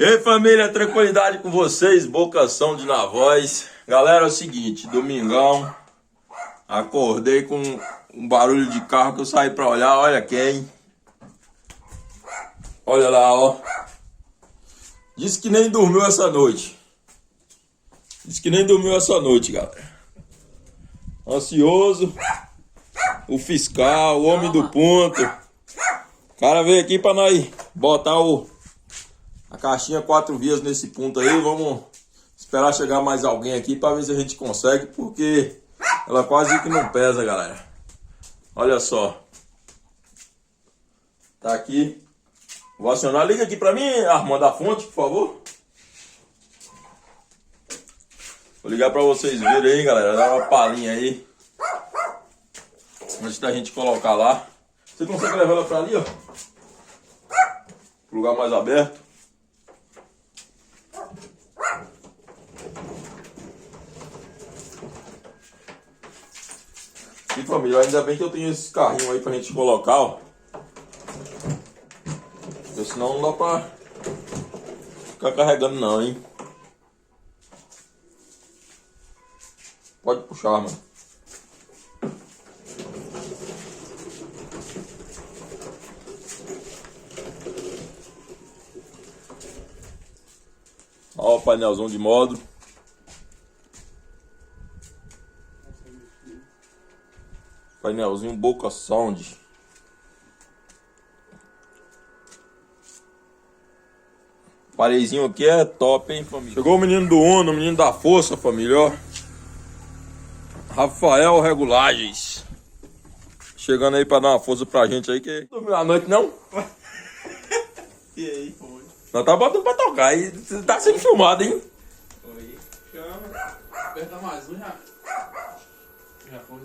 E aí, família, tranquilidade com vocês, Bocação de na voz. Galera, é o seguinte, domingão, acordei com um barulho de carro que eu saí pra olhar, olha quem. Olha lá, ó. Disse que nem dormiu essa noite. Galera. Ansioso, o fiscal, o homem do ponto. O cara veio aqui pra nós botar a caixinha 4 vias nesse ponto aí. Vamos esperar chegar mais alguém aqui pra ver se a gente consegue, porque ela quase que não pesa, galera. Olha só. Tá aqui. Vou acionar. Liga aqui pra mim, Armando da Fonte, por favor. Vou ligar pra vocês verem aí, galera. Dá uma palhinha aí. Antes da gente colocar lá. Você consegue levar ela pra ali, ó? Pro lugar mais aberto. E família, ainda bem que eu tenho esse carrinho aí pra gente colocar, ó. Porque senão não dá pra ficar carregando não, hein. Pode puxar, mano. Ó o painelzão de modo. Painelzinho Boca Sound. Parezinho aqui é top, hein, família. Chegou o menino do Uno, o menino da força, família, ó. Rafael Regulagens. Chegando aí pra dar uma força pra gente aí, que dormiu a noite, não? E aí, foi? Nós tá botando pra tocar aí. Tá sendo filmado, hein? Oi, chama. Aperta mais um já. Já foi.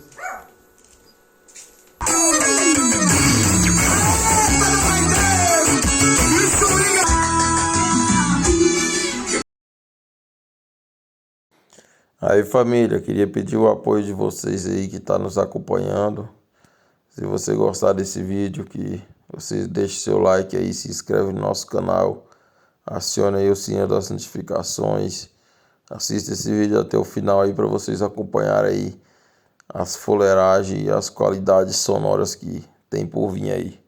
Aí, família, queria pedir o apoio de vocês aí que tá nos acompanhando. Se você gostar desse vídeo, que vocês deixem seu like aí, se inscreve no nosso canal, acione aí o sininho das notificações, assista esse vídeo até o final aí para vocês acompanharem aí as fuleiragens e as qualidades sonoras que tem por vir aí.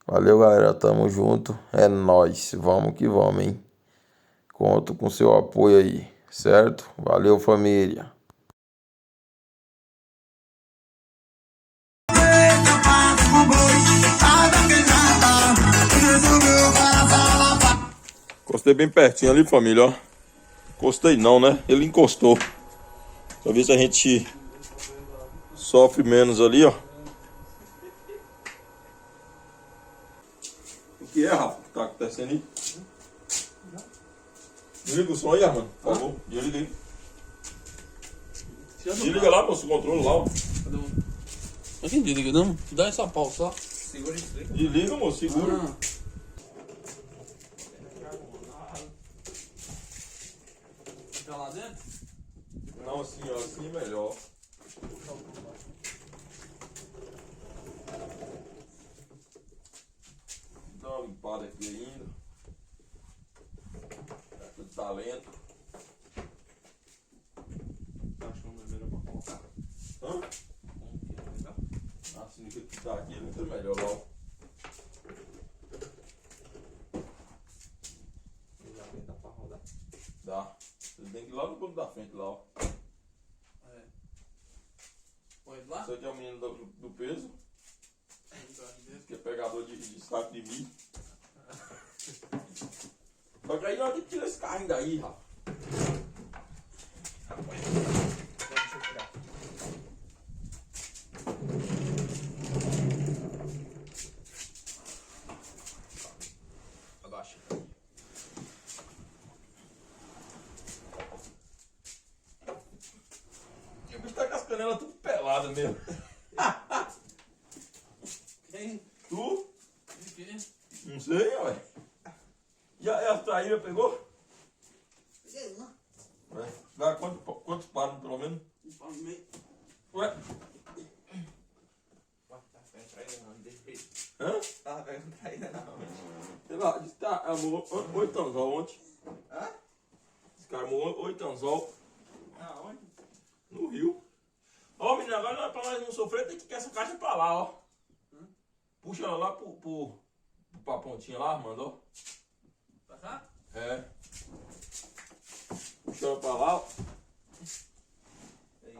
Valeu, galera, tamo junto, é nóis, vamos que vamos, hein? Conto com seu apoio aí, certo? Valeu, família. Encostei bem pertinho ali, família, ó. Encostei não, né? Ele encostou. Pra ver se a gente sofre menos ali, ó. O que é, Rafa? Que tá acontecendo aí? Desliga o som aí, mano. Por favor, desliga aí. Desliga lá, moço, o controle lá, ó. Mas quem desliga não? Dá essa pau só. Segura e desliga. Desliga, moço, segura. Fica lá dentro? Não, assim, ó, assim é melhor. Dá uma limpada aqui ainda. Tá tudo talento. Tá achando melhor pra colocar? Hã? Assim, o que tá aqui é muito melhor, ó. Dá pra rodar. Dá. Você tem que ir lá no ponto da frente, lá, ó. É. Põe lá? Você aqui é o menino do peso, que é pegador de saco de milho. Só que aí nós temos que tirar esse carrinho daí, Rafa. Deixa eu tirar. Abaixa. O bicho tá com as canelas tudo peladas mesmo. Quem? Tu? De quem? Não sei, ué. Já a traíra pegou? Peguei uma. Ué, dá quantos param, pelo menos? Um pau e meio. Ué? Tá pegando traíra não, deixa Hã? Tava pegando traíra não. Sei lá, disse que tá, amor, 8 anos, ó, ontem. Hã? Esse cara morreu 8 anzol Aonde? no rio. Ó, menino, agora pra nós não sofrer, tem que ir essa caixa pra lá, ó. Puxa ela lá pra pontinha lá, Armando, ó. Pra cá? É. Puxa ela pra lá, ó. Aí,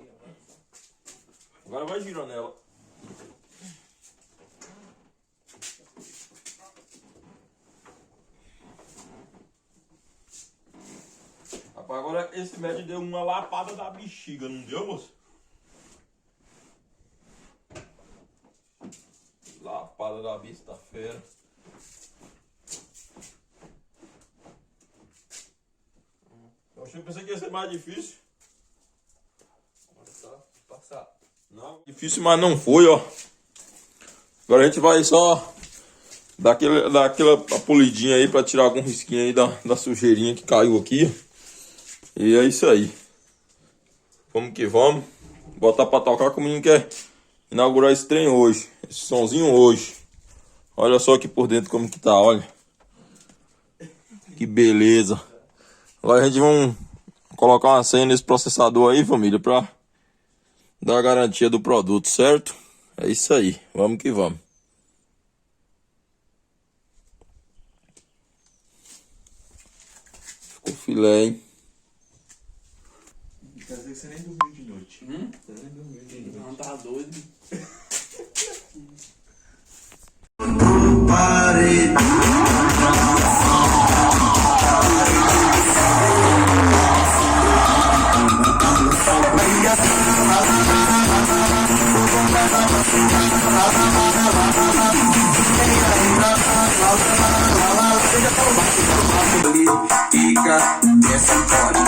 Agora vai girando ela. Rapaz, agora esse médico deu uma lapada da bexiga, não deu, moço? Lapada da besta fera. Eu pensei que ia ser mais difícil. Agora só passar. Não, difícil, mas não foi, ó. Agora a gente vai só dar aquela polidinha aí pra tirar algum risquinho aí da sujeirinha que caiu aqui. E é isso aí. Vamos que vamos. Botar pra tocar que o menino quer inaugurar esse trem hoje. Esse sonzinho hoje. Olha só aqui por dentro como que tá, olha. Que beleza. Agora a gente vai colocar uma senha nesse processador aí, família, pra dar a garantia do produto, certo? É isso aí. Vamos que vamos. Ficou filé, hein? Quer dizer que você nem dormiu de noite. Você nem dormiu de noite. Não, tá doido. Fica, desce, pode.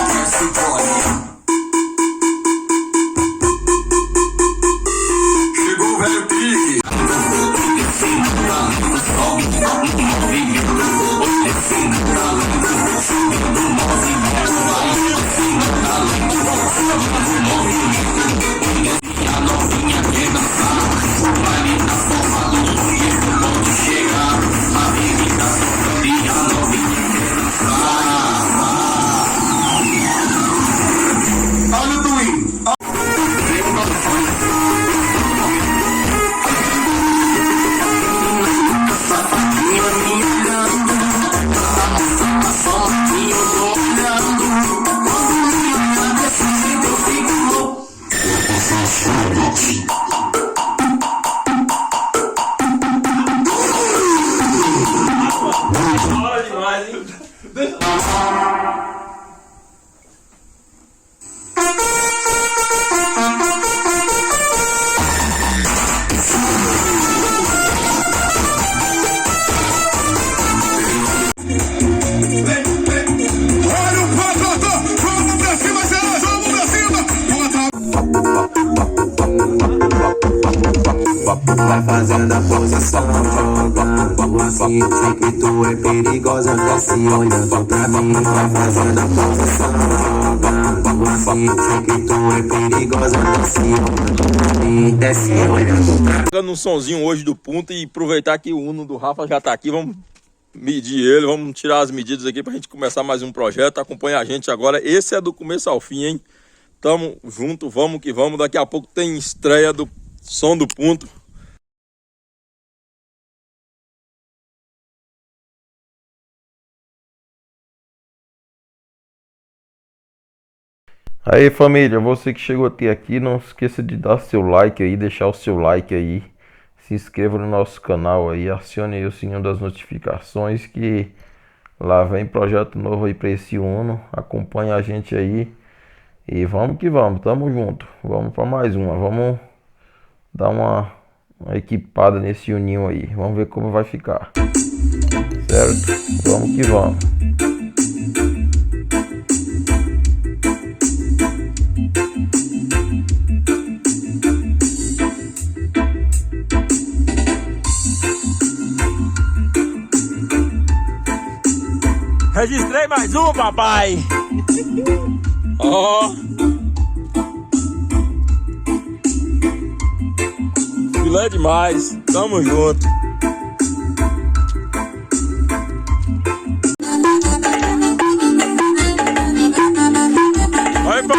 Chegou o velho pique. Olha o Twin. Hora demais, hein? Olha o patotó. Vamos pra cima, Celas. Vamos pra cima. Vai fazendo a posição, jogando assim. Sei que tu é perigosa, desce olhando pra mim. Vai fazendo a posição, jogando assim. Sei que tu é perigosa, desce olhando pra mim. Desce olhando pra mim. Pegando um sonzinho hoje do ponto e aproveitar que o Uno do Rafa já tá aqui. Vamos medir ele, vamos tirar as medidas aqui pra gente começar mais um projeto. Acompanha a gente agora. Esse é do começo ao fim, hein? Tamo junto, vamos que vamos. Daqui a pouco tem estreia do som do ponto. Aí, família, você que chegou até aqui, não esqueça de dar seu like aí, deixar o seu like aí, se inscreva no nosso canal aí, acione aí o sininho das notificações que lá vem projeto novo aí para esse Uno. Acompanha a gente aí e vamos que vamos, tamo junto. Vamos para mais uma, vamos dar uma equipada nesse Uninho aí, vamos ver como vai ficar, certo? Vamos que vamos. Registrei mais um, papai. Ó. Filé demais. Tamo junto.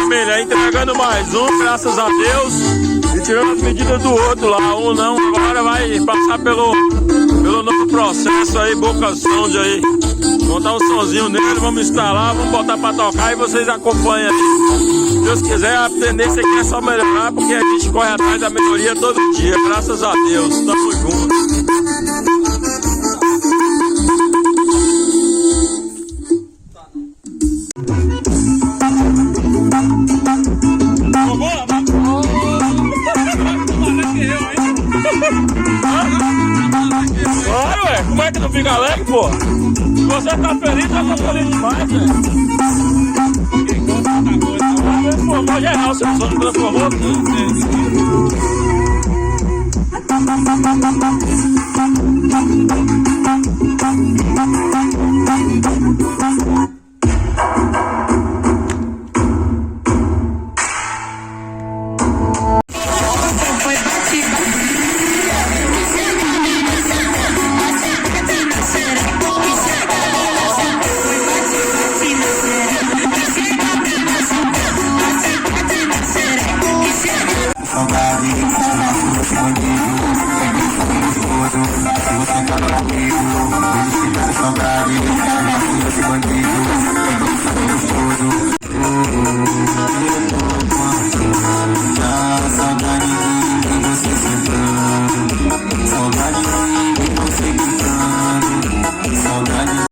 família, entregando mais um, graças a Deus. E tirando as medidas do outro lá. Um não, agora vai passar pelo novo processo aí, Boca Sound aí. Montar um sonzinho nele, vamos instalar, vamos botar pra tocar e vocês acompanham aí. Se Deus quiser, a tendência aqui é só melhorar, porque a gente corre atrás da melhoria todo dia, graças a Deus. Tamo junto. Claro, ué, como é que não fica alegre, pô? Se você tá feliz, eu tô feliz demais, velho. Transformou geral, seu sonho transformou.